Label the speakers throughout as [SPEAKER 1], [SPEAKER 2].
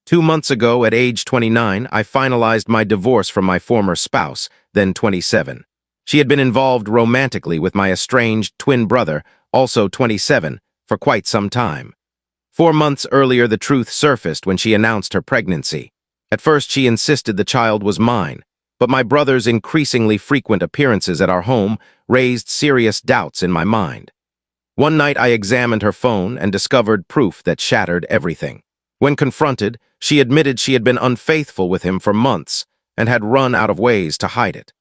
[SPEAKER 1] 2 months ago, at age 29, I finalized my divorce from my former spouse, then 27. She had been involved romantically with my estranged twin brother, also 27, for quite some time. 4 months earlier, the truth surfaced when she announced her pregnancy. At first, she insisted the child was mine, but my brother's increasingly frequent appearances at our home raised serious doubts in my mind. One night, I examined her phone and discovered proof that shattered everything. When confronted, she admitted she had been unfaithful with him for months and had run out of ways to hide it.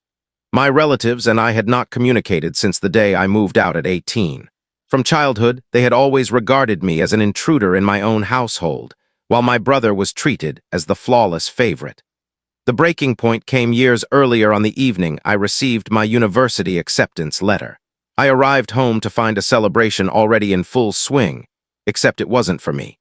[SPEAKER 1] My relatives and I had not communicated since the day I moved out at 18. From childhood, they had always regarded me as an intruder in my own household, while my brother was treated as the flawless favorite. The breaking point came years earlier on the evening I received my university acceptance letter. I arrived home to find a celebration already in full swing, except it wasn't for me.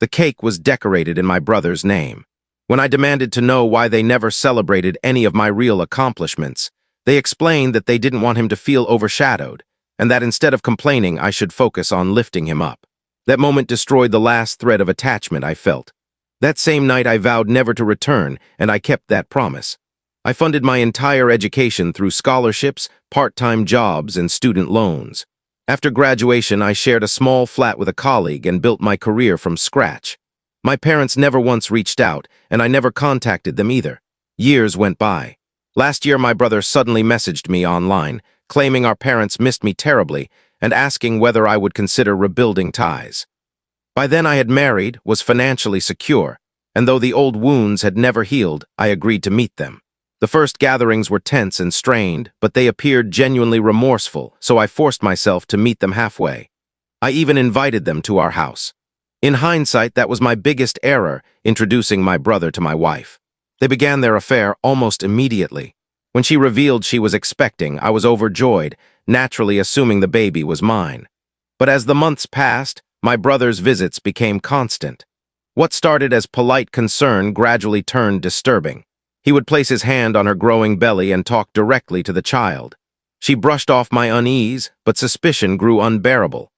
[SPEAKER 1] The cake was decorated in my brother's name. When I demanded to know why they never celebrated any of my real accomplishments, they explained that they didn't want him to feel overshadowed, and that instead of complaining, I should focus on lifting him up. That moment destroyed the last thread of attachment I felt. That same night, I vowed never to return, and I kept that promise. I funded my entire education through scholarships, part-time jobs, and student loans. After graduation, I shared a small flat with a colleague and built my career from scratch. My parents never once reached out, and I never contacted them either. Years went by. Last year, my brother suddenly messaged me online, claiming our parents missed me terribly and asking whether I would consider rebuilding ties. By then, I had married, was financially secure, and though the old wounds had never healed, I agreed to meet them. The first gatherings were tense and strained, but they appeared genuinely remorseful, so I forced myself to meet them halfway. I even invited them to our house. In hindsight, that was my biggest error, introducing my brother to my wife. They began their affair almost immediately. When she revealed she was expecting, I was overjoyed, naturally assuming the baby was mine. But as the months passed, my brother's visits became constant. What started as polite concern gradually turned disturbing. He would place his hand on her growing belly and talk directly to the child. She brushed off my unease, but suspicion grew unbearable.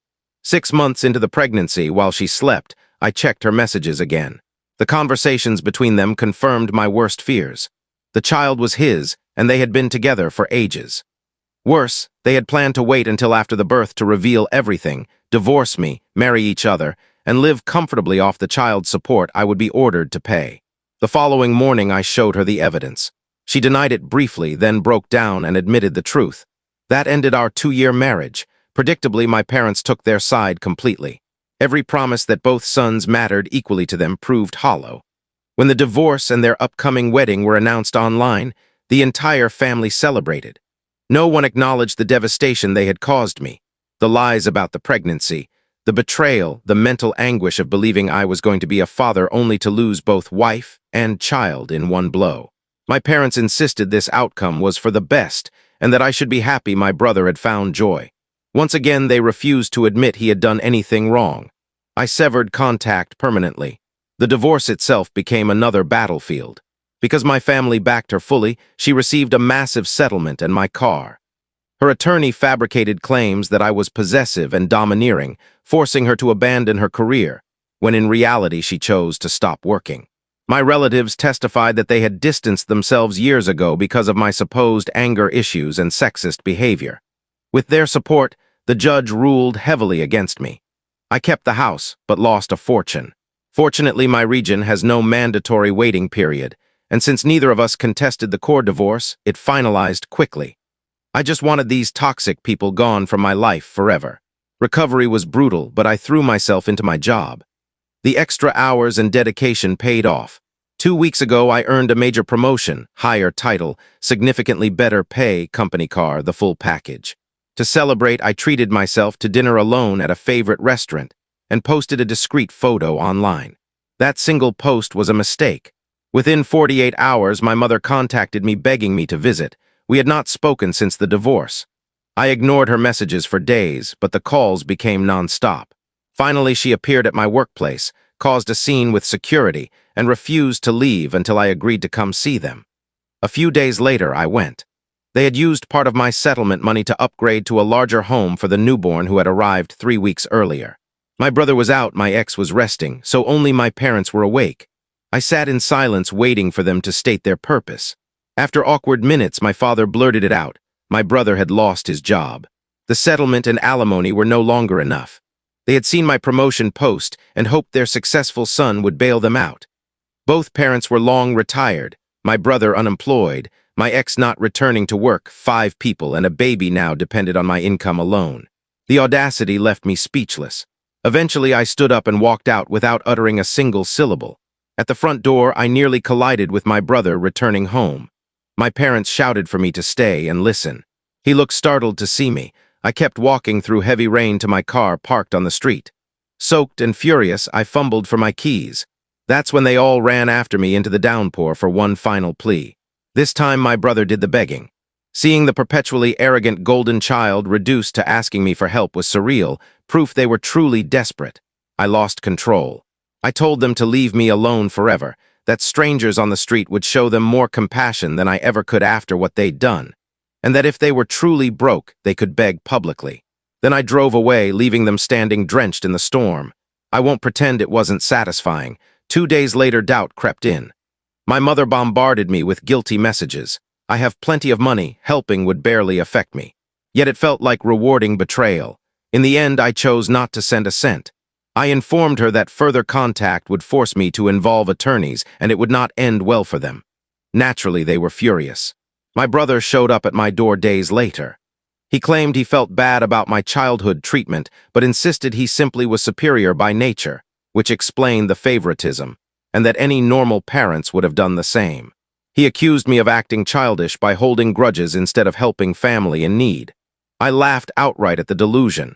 [SPEAKER 1] 6 months into the pregnancy, while she slept, I checked her messages again. The conversations between them confirmed my worst fears. The child was his, and they had been together for ages. Worse, they had planned to wait until after the birth to reveal everything, divorce me, marry each other, and live comfortably off the child's support I would be ordered to pay. The following morning, I showed her the evidence. She denied it briefly, then broke down and admitted the truth. That ended our 2-year marriage. Predictably, my parents took their side completely. Every promise that both sons mattered equally to them proved hollow. When the divorce and their upcoming wedding were announced online, the entire family celebrated. No one acknowledged the devastation they had caused me, the lies about the pregnancy, the betrayal, the mental anguish of believing I was going to be a father only to lose both wife and child in one blow. My parents insisted this outcome was for the best and that I should be happy my brother had found joy. Once again, they refused to admit he had done anything wrong. I severed contact permanently. The divorce itself became another battlefield. Because my family backed her fully, she received a massive settlement and my car. Her attorney fabricated claims that I was possessive and domineering, forcing her to abandon her career, when in reality she chose to stop working. My relatives testified that they had distanced themselves years ago because of my supposed anger issues and sexist behavior. With their support, the judge ruled heavily against me. I kept the house, but lost a fortune. Fortunately, my region has no mandatory waiting period, and since neither of us contested the court divorce, it finalized quickly. I just wanted these toxic people gone from my life forever. Recovery was brutal, but I threw myself into my job. The extra hours and dedication paid off. 2 weeks ago, I earned a major promotion, higher title, significantly better pay, company car, the full package. To celebrate, I treated myself to dinner alone at a favorite restaurant and posted a discreet photo online. That single post was a mistake. Within 48 hours, my mother contacted me begging me to visit. We had not spoken since the divorce. I ignored her messages for days, but the calls became nonstop. Finally, she appeared at my workplace, caused a scene with security, and refused to leave until I agreed to come see them. A few days later, I went. They had used part of my settlement money to upgrade to a larger home for the newborn who had arrived 3 weeks earlier. My brother was out, my ex was resting, so only my parents were awake. I sat in silence waiting for them to state their purpose. After awkward minutes, my father blurted it out. My brother had lost his job. The settlement and alimony were no longer enough. They had seen my promotion post and hoped their successful son would bail them out. Both parents were long retired, my brother unemployed, my ex not returning to work, 5 people and a baby now depended on my income alone. The audacity left me speechless. Eventually, I stood up and walked out without uttering a single syllable. At the front door, I nearly collided with my brother returning home. My parents shouted for me to stay and listen. He looked startled to see me. I kept walking through heavy rain to my car parked on the street. Soaked and furious, I fumbled for my keys. That's when they all ran after me into the downpour for one final plea. This time my brother did the begging. Seeing the perpetually arrogant golden child reduced to asking me for help was surreal, proof they were truly desperate. I lost control. I told them to leave me alone forever, that strangers on the street would show them more compassion than I ever could after what they'd done, and that if they were truly broke, they could beg publicly. Then I drove away, leaving them standing drenched in the storm. I won't pretend it wasn't satisfying. 2 days later, doubt crept in. My mother bombarded me with guilty messages. I have plenty of money, helping would barely affect me. Yet it felt like rewarding betrayal. In the end, I chose not to send a cent. I informed her that further contact would force me to involve attorneys and it would not end well for them. Naturally, they were furious. My brother showed up at my door days later. He claimed he felt bad about my childhood treatment, but insisted he simply was superior by nature, which explained the favoritism, and that any normal parents would have done the same. He accused me of acting childish by holding grudges instead of helping family in need. I laughed outright at the delusion.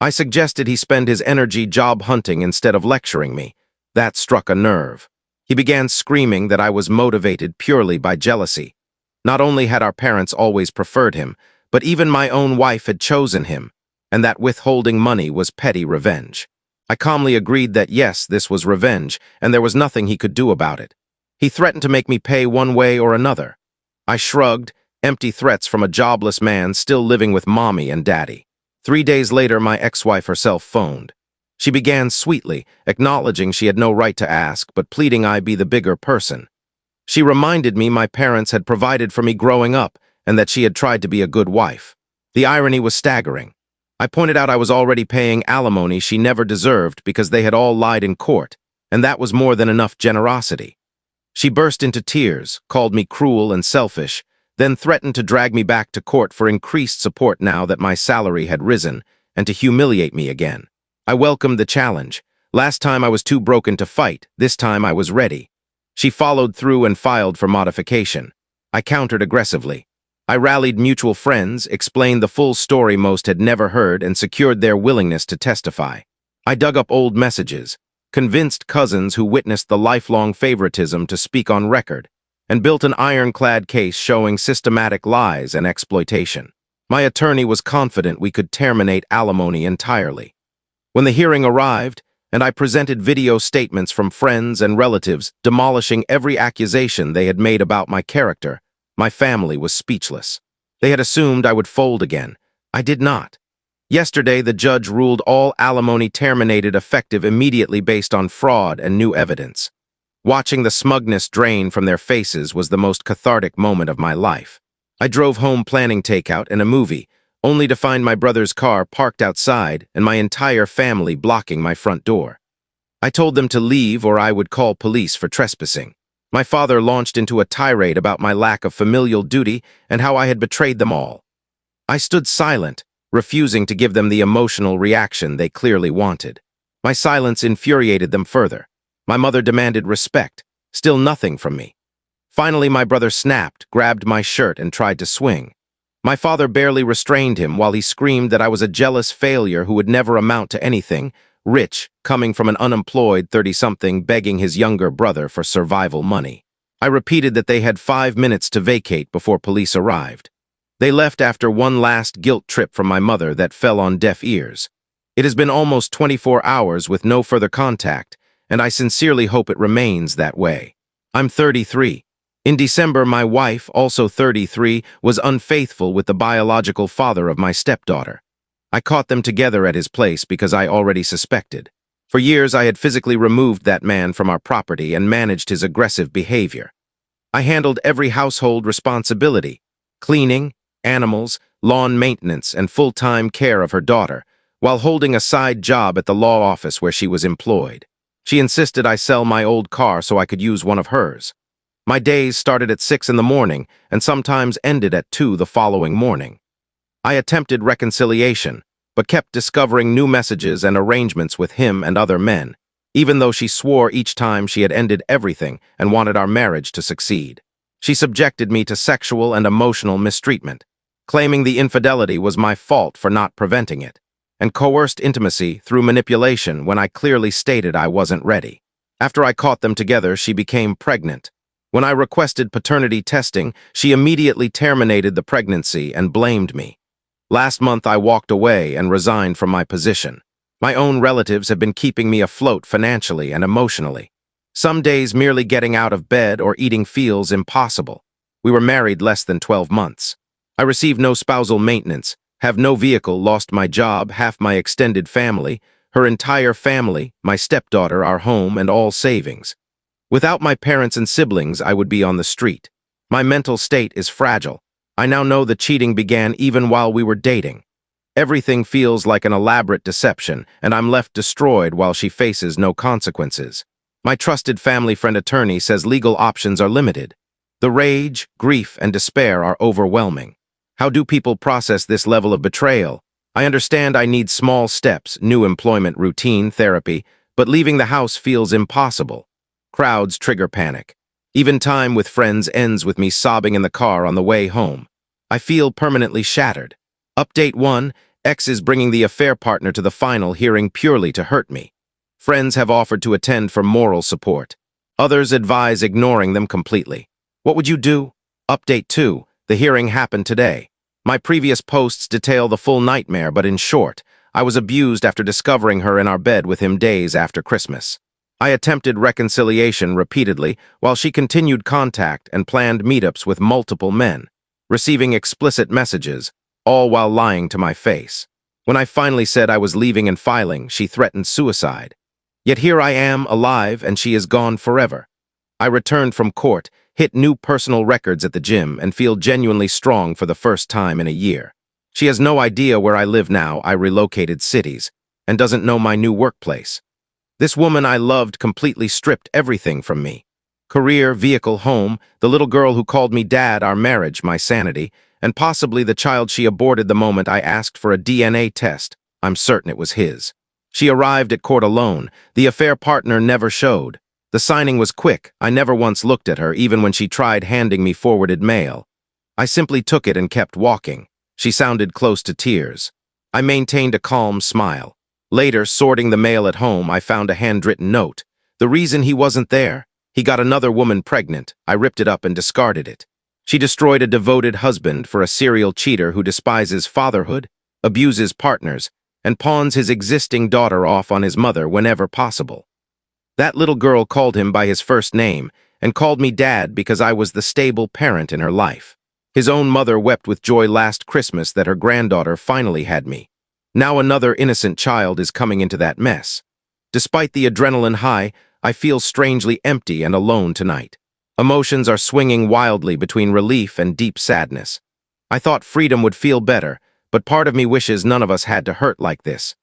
[SPEAKER 1] I suggested he spend his energy job hunting instead of lecturing me. That struck a nerve. He began screaming that I was motivated purely by jealousy. Not only had our parents always preferred him, but even my own wife had chosen him, and that withholding money was petty revenge. I calmly agreed that yes, this was revenge, and there was nothing he could do about it. He threatened to make me pay one way or another. I shrugged, empty threats from a jobless man still living with mommy and daddy. 3 days later, my ex-wife herself phoned. She began sweetly, acknowledging she had no right to ask, but pleading I be the bigger person. She reminded me my parents had provided for me growing up and that she had tried to be a good wife. The irony was staggering. I pointed out I was already paying alimony she never deserved because they had all lied in court, and that was more than enough generosity. She burst into tears, called me cruel and selfish, then threatened to drag me back to court for increased support now that my salary had risen, and to humiliate me again. I welcomed the challenge. Last time I was too broken to fight, this time I was ready. She followed through and filed for modification. I countered aggressively. I rallied mutual friends, explained the full story most had never heard, and secured their willingness to testify. I dug up old messages, convinced cousins who witnessed the lifelong favoritism to speak on record, and built an ironclad case showing systematic lies and exploitation. My attorney was confident we could terminate alimony entirely. When the hearing arrived, and I presented video statements from friends and relatives demolishing every accusation they had made about my character, my family was speechless. They had assumed I would fold again. I did not. Yesterday, the judge ruled all alimony terminated effective immediately based on fraud and new evidence. Watching the smugness drain from their faces was the most cathartic moment of my life. I drove home planning takeout and a movie, only to find my brother's car parked outside and my entire family blocking my front door. I told them to leave or I would call police for trespassing. My father launched into a tirade about my lack of familial duty and how I had betrayed them all. I stood silent, refusing to give them the emotional reaction they clearly wanted. My silence infuriated them further. My mother demanded respect, still nothing from me. Finally, my brother snapped, grabbed my shirt, and tried to swing. My father barely restrained him while he screamed that I was a jealous failure who would never amount to anything, rich, coming from an unemployed 30-something begging his younger brother for survival money. I repeated that they had 5 minutes to vacate before police arrived. They left after one last guilt trip from my mother that fell on deaf ears. It has been almost 24 hours with no further contact, and I sincerely hope it remains that way. I'm 33. In December, my wife, also 33, was unfaithful with the biological father of my stepdaughter. I caught them together at his place because I already suspected. For years, I had physically removed that man from our property and managed his aggressive behavior. I handled every household responsibility: cleaning, animals, lawn maintenance, and full-time care of her daughter, while holding a side job at the law office where she was employed. She insisted I sell my old car so I could use one of hers. My days started at 6 in the morning and sometimes ended at 2 the following morning. I attempted reconciliation, but kept discovering new messages and arrangements with him and other men, even though she swore each time she had ended everything and wanted our marriage to succeed. She subjected me to sexual and emotional mistreatment, claiming the infidelity was my fault for not preventing it, and coerced intimacy through manipulation when I clearly stated I wasn't ready. After I caught them together, she became pregnant. When I requested paternity testing, she immediately terminated the pregnancy and blamed me. Last month, I walked away and resigned from my position. My own relatives have been keeping me afloat financially and emotionally. Some days, merely getting out of bed or eating feels impossible. We were married less than 12 months. I receive no spousal maintenance, have no vehicle, lost my job, half my extended family, her entire family, my stepdaughter, our home, and all savings. Without my parents and siblings, I would be on the street. My mental state is fragile. I now know the cheating began even while we were dating. Everything feels like an elaborate deception, and I'm left destroyed while she faces no consequences. My trusted family friend attorney says legal options are limited. The rage, grief, and despair are overwhelming. How do people process this level of betrayal? I understand I need small steps, new employment, routine, therapy, but leaving the house feels impossible. Crowds trigger panic. Even time with friends ends with me sobbing in the car on the way home. I feel permanently shattered. Update 1, X is bringing the affair partner to the final hearing purely to hurt me. Friends have offered to attend for moral support. Others advise ignoring them completely. What would you do? Update 2, the hearing happened today. My previous posts detail the full nightmare, but in short, I was abused after discovering her in our bed with him days after Christmas. I attempted reconciliation repeatedly while she continued contact and planned meetups with multiple men, receiving explicit messages, all while lying to my face. When I finally said I was leaving and filing, she threatened suicide. Yet here I am, alive, and she is gone forever. I returned from court, hit new personal records at the gym, and feel genuinely strong for the first time in a year. She has no idea where I live now. I relocated cities, and doesn't know my new workplace. This woman I loved completely stripped everything from me. Career, vehicle, home, the little girl who called me dad, our marriage, my sanity, and possibly the child she aborted the moment I asked for a DNA test. I'm certain it was his. She arrived at court alone. The affair partner never showed. The signing was quick. I never once looked at her, even when she tried handing me forwarded mail. I simply took it and kept walking. She sounded close to tears. I maintained a calm smile. Later, sorting the mail at home, I found a handwritten note. The reason he wasn't there: he got another woman pregnant. I ripped it up and discarded it. She destroyed a devoted husband for a serial cheater who despises fatherhood, abuses partners, and pawns his existing daughter off on his mother whenever possible. That little girl called him by his first name and called me dad because I was the stable parent in her life. His own mother wept with joy last Christmas that her granddaughter finally had me. Now another innocent child is coming into that mess. Despite the adrenaline high, I feel strangely empty and alone tonight. Emotions are swinging wildly between relief and deep sadness. I thought freedom would feel better, but part of me wishes none of us had to hurt like this.